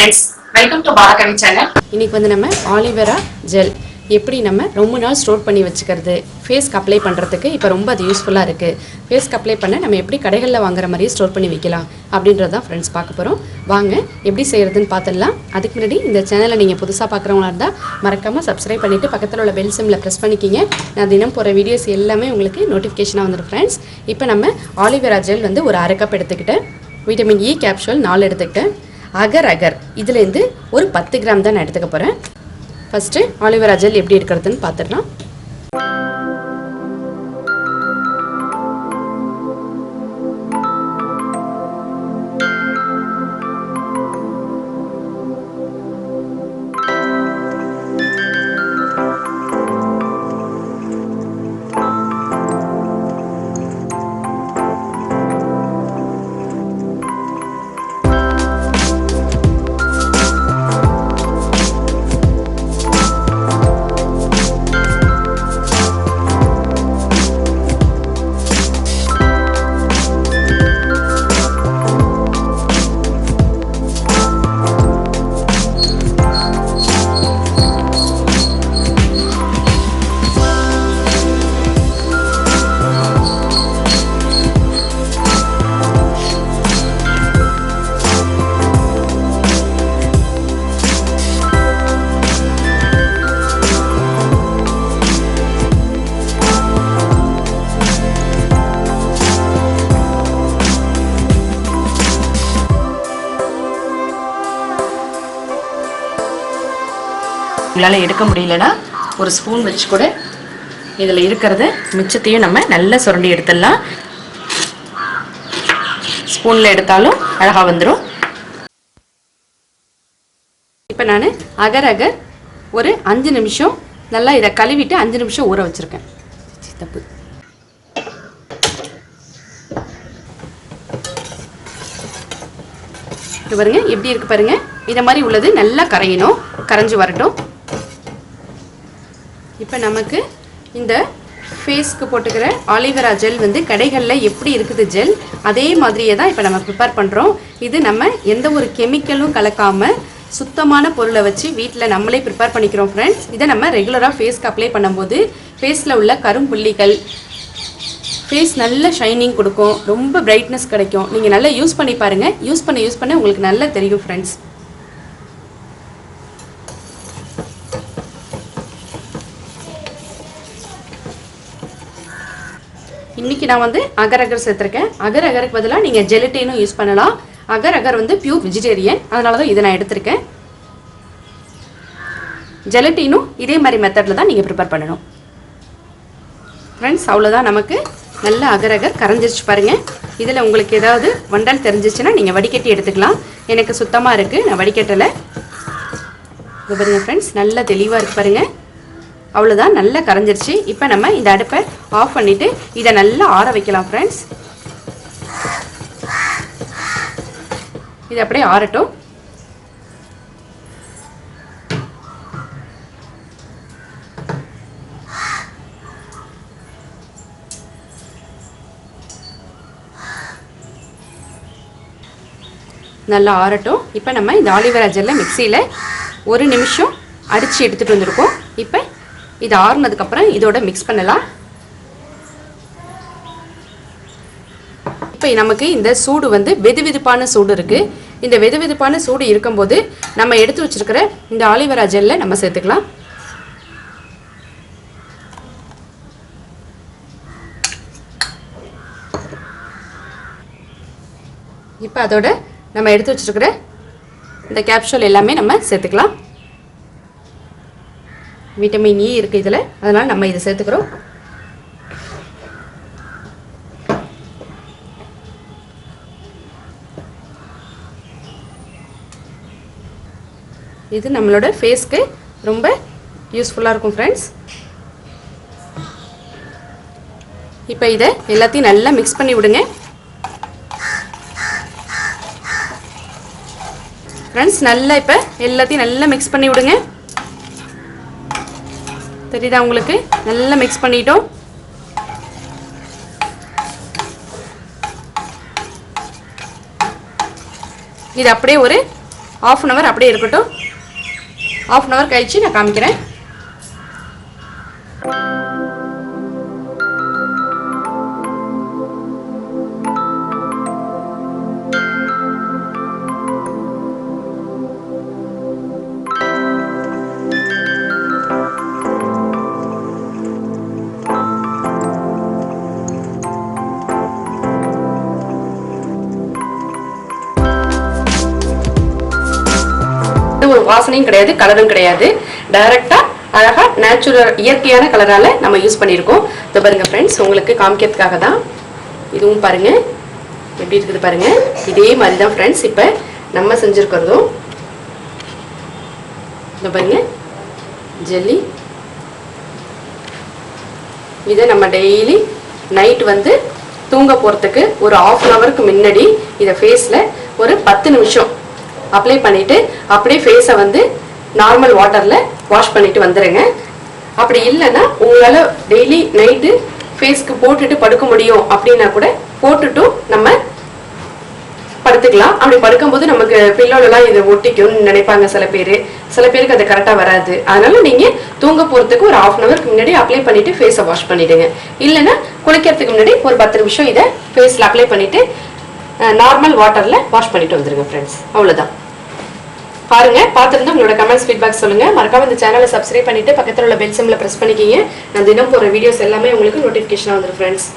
friends, welcome to BALA channel. இன்னைக்கு வந்து நம்ம ஆலிவேரா ஜெல் எப்படி நம்ம ரொம்ப நாள் ஸ்டோர் பண்ணி வச்சுக்கிறது ஃபேஸ்க்கு அப்ளை பண்ணுறதுக்கு இப்போ ரொம்ப அது யூஸ்ஃபுல்லாக இருக்குது. ஃபேஸ்க்கு அப்ளை பண்ண நம்ம எப்படி கடைகளில் வாங்குற மாதிரியே ஸ்டோர் பண்ணி வைக்கலாம் அப்படின்றது தான் ஃப்ரெண்ட்ஸ் பார்க்க போகிறோம். வாங்க எப்படி செய்கிறதுன்னு பார்த்துடலாம். அதுக்கு முன்னாடி இந்த சேனலை நீங்கள் புதுசாக பார்க்குறவங்களா இருந்தால் மறக்காமல் சப்ஸ்கிரைப் பண்ணிவிட்டு பக்கத்தில் உள்ள பெல் சிம்மில் ப்ரெஸ் பண்ணிக்கிங்க. நான் தினம் போகிற வீடியோஸ் எல்லாமே உங்களுக்கு நோட்டிஃபிகேஷனாக வந்துடும் ஃப்ரெண்ட்ஸ். இப்போ நம்ம ஆலிவேரா ஜெல் வந்து ஒரு 1/2 கப் எடுத்துக்கிட்டேன். விட்டமின் இ கேப்சூல் 4 எடுத்துக்கிட்டேன். அகர் இதுலேருந்து ஒரு 10 கிராம் தான் நான் எடுத்துக்க போகிறேன். ஃபஸ்ட்டு ஆலிவேரா ஜெல் எப்படி எடுக்கிறதுன்னு பார்த்துடலாம். உங்களால் எடுக்க முடியலன்னா ஒரு ஸ்பூன் வச்சு கூட இதில் இருக்கிறது மிச்சத்தையும் நம்ம நல்லா சுரண்டி எடுத்துடலாம். ஸ்பூனில் எடுத்தாலும் அழகாக வந்துடும். இப்போ நான் அகர் ஒரு 5 நிமிஷம் நல்லா இதை கழுவிட்டு 5 நிமிஷம் ஊற வச்சுருக்கேன். தப்பு இது பாருங்க எப்படி இருக்கு பாருங்க. இதை மாதிரி உள்ளது நல்லா கரையணும், கரைஞ்சி வரட்டும். இப்போ நமக்கு இந்த ஃபேஸ்க்கு போட்டுக்கிற ஆலிவேரா ஜெல் வந்து கடைகளில் எப்படி இருக்குது ஜெல் அதே மாதிரியே தான் இப்போ நம்ம ப்ரிப்பேர் பண்ணுறோம். இது நம்ம எந்த ஒரு கெமிக்கலும் கலக்காமல் சுத்தமான பொருளை வச்சு வீட்டில் நம்மளே ப்ரிப்பேர் பண்ணிக்கிறோம் ஃப்ரெண்ட்ஸ். இதை நம்ம ரெகுலராக ஃபேஸ்க்கு அப்ளை பண்ணும்போது ஃபேஸில் உள்ள கரும்புள்ளிகள் ஃபேஸ் நல்ல ஷைனிங் கொடுக்கும், ரொம்ப பிரைட்னஸ் கிடைக்கும். நீங்கள் நல்லா யூஸ் பண்ணி பாருங்கள். யூஸ் பண்ண உங்களுக்கு நல்லா தெரியும் ஃப்ரெண்ட்ஸ். இன்றைக்கி நான் வந்து அகர் சேர்த்துருக்கேன். அகருக்கு பதிலாக நீங்கள் ஜெலட்டினும் யூஸ் பண்ணலாம். அகர் வந்து பியூர் வெஜிடேரியன், அதனால தான் இதை நான் எடுத்திருக்கேன். ஜெலட்டினும் இதே மாதிரி மெத்தடில் தான் நீங்கள் ப்ரிப்பேர் பண்ணணும் ஃப்ரெண்ட்ஸ். அவ்வளோதான், நமக்கு நல்ல அகர் கரைஞ்சிருச்சு பாருங்கள். இதில் உங்களுக்கு ஏதாவது வண்டால் தெரிஞ்சிச்சுன்னா நீங்கள் வடிகட்டி எடுத்துக்கலாம். எனக்கு சுத்தமாக இருக்குது, நான் வடிகட்டலை. இது பாருங்கள் ஃப்ரெண்ட்ஸ், நல்லா தெளிவாக இருக்குது பாருங்கள். அவ்வளோதான், நல்லா கரைஞ்சிருச்சு. இப்போ நம்ம இந்த அடுப்பை ஆஃப் பண்ணிவிட்டு இதை நல்லா ஆற வைக்கலாம் ஃப்ரெண்ட்ஸ். இது அப்படியே ஆறட்டும். நல்லா ஆறட்டும். இப்போ நம்ம இந்த ஆலிவேரா ஜெல்லை மிக்சியில் 1 நிமிஷம் அடித்து எடுத்துகிட்டு வந்திருக்கோம். இப்போ இது ஆறுனதுக்கப்புறம் இதோட மிக்ஸ் பண்ணலாம். இப்போ நமக்கு இந்த சூடு வந்து வெதுவெதுப்பான சூடு இருக்குது. இந்த வெதுவெதுப்பான சூடு இருக்கும்போது நம்ம எடுத்து வச்சிருக்கிற இந்த ஆலிவேரா ஜெல்லை நம்ம சேர்த்துக்கலாம். இப்போ அதோட நம்ம எடுத்து வச்சிருக்கிற இந்த கேப்சூல் எல்லாமே நம்ம சேர்த்துக்கலாம். விட்டமின் இ இருக்குது இதில், அதனால் நம்ம இதை சேர்த்துக்கிறோம். இது நம்மளோட ஃபேஸ்க்கு ரொம்ப யூஸ்ஃபுல்லாக இருக்கும் ஃப்ரெண்ட்ஸ். இப்போ இதை எல்லாத்தையும் நல்லா மிக்ஸ் பண்ணி விடுங்க ஃப்ரெண்ட்ஸ். நல்லா இப்போ எல்லாத்தையும் நல்லா மிக்ஸ் பண்ணி விடுங்க. தெரியுதா உங்களுக்கு? நல்லா மிக்ஸ் பண்ணிட்டோம். இது அப்படியே ஒரு ஆஃப் அன் ஹவர் அப்படியே இருக்கட்டும். ஆஃப் அன் ஹவர் கழிச்சு நான் காமிக்கிறேன். ஒரு வாசனையும் கிடையாது, கலரும் கிடையாது. டைரக்டா அழகா நேச்சுரல் இயற்கையான கலரால நம்ம யூஸ் பண்ணியிருக்கோம். இதை பாருங்க ஃப்ரெண்ட்ஸ், உங்களுக்கு காமிக்கிறதுக்காக தான். இதுவும் பாருங்க எப்படி இருக்குது பாருங்க. இதே மாதிரி தான் ஃப்ரெண்ட்ஸ் இப்போ நம்ம செஞ்சுருக்கிறதும். இதை பாருங்க ஜெல்லி. இதை நம்ம டெய்லி நைட் வந்து தூங்க போகிறதுக்கு ஒரு ஆஃப் அன் ஹவருக்கு முன்னாடி இதை ஃபேஸில் ஒரு 10 நிமிஷம் அப்ளை பண்ணிட்டு அப்படியே ஃபேஸை வந்து நார்மல் வாட்டர்ல வாஷ் பண்ணிட்டு வந்துடுங்க. அப்படி இல்லைன்னா உங்களால டெய்லி நைட்டு ஃபேஸ்க்கு போட்டுட்டு படுக்க முடியும் அப்படின்னா கூட போட்டுட்டும் நம்ம படுத்துக்கலாம். அப்படி படுக்கும்போது நமக்கு பில்லோலாம் இதை ஒட்டிக்கும்னு நினைப்பாங்க சில பேருக்கு அது கரெக்டாக வராது. அதனால நீங்க தூங்க போறதுக்கு ஒரு ஹாஃப் அன் ஹவருக்கு முன்னாடி அப்ளை பண்ணிட்டு ஃபேஸை வாஷ் பண்ணிடுங்க. இல்லைன்னா குளிக்கிறதுக்கு முன்னாடி ஒரு 10 நிமிஷம் இதை ஃபேஸில் அப்ளை பண்ணிட்டு நார்மல் வாட்டர்ல வாஷ் பண்ணிட்டு வந்துருங்க ஃப்ரெண்ட்ஸ். அவ்வளோதான். பாருங்க, பார்த்துருந்து உங்களோட கமெண்ட்ஸ் ஃபீட்பேக் சொல்லுங்க. மறக்காம இந்த சேனலை சப்ஸ்கிரைப் பண்ணிட்டு பக்கத்தில் உள்ள பெல் சிம்பிளை பிரஸ் பண்ணிக்கிங்க. நான் தினம் போகிற வீடியோஸ் எல்லாமே உங்களுக்கு நோட்டிஃபிகேஷனாக வந்துடும் ஃப்ரெண்ட்ஸ்.